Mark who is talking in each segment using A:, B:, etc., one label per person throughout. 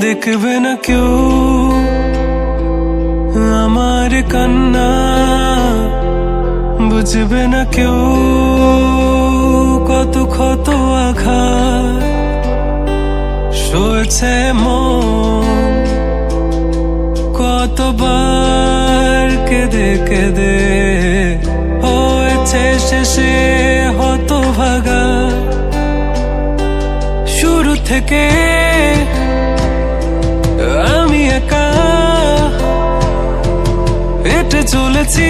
A: দেখবে না কেউ আমার কান্না, বুঝবে না কেউ কত ক্ষত আঘাত সয়েছে মন, কতবার কেঁদে কেঁদে হয়েছে শেষে হতভাগা। শুরু থেকে আমি একা হেঁটে চলেছি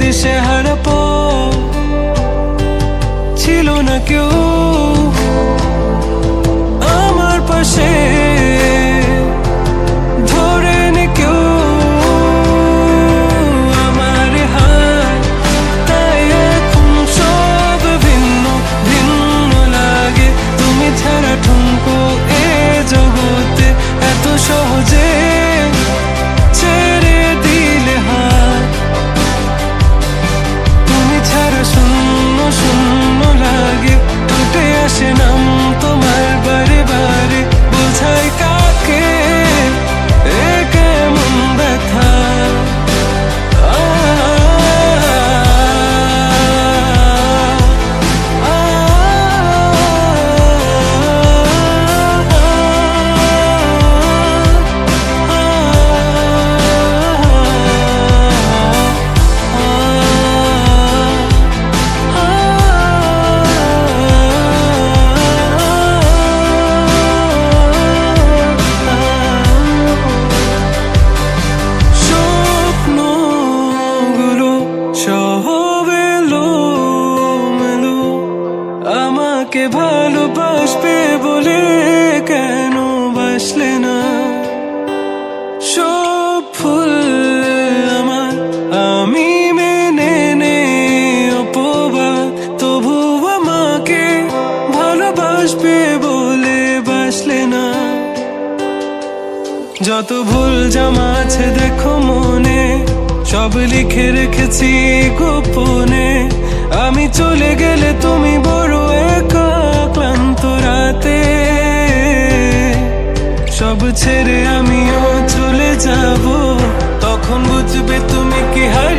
A: দিশেহারা পথ, ছিল না কেউ আমার পাশে, ধরে নে কেউ আমার হাত। তাই এখন সব ভিন্ন ভিন্ন লাগে, তুমি ছাড়া ঠুনকো এ জগতে এত সহজে ছেড়ে দিলে হাত। তুমি ছাড়া শূন্য শূন্য লাগে, টুটে আসে নাম তোমার বারে বারে, বোঝাই কাকে এ কেমন ব্যথা। আমাকে ভালোবাসবে বলে কেন বাসলে না? সব ফুল আমার আমি মেনে নে অপবাদ, তবু আমাকে ভালোবাসবে বলে বাসলে না। যত ভুল জমা আছে দেখো মনে, সব লিখে রেখেছি গোপনে। আমি চলে গেলে তুমি বড় একা ক্লান্ত রাতে, সব ছেড়ে আমিও চলে যাব, তখন বুঝবে তুমি কি হারিয়েছো।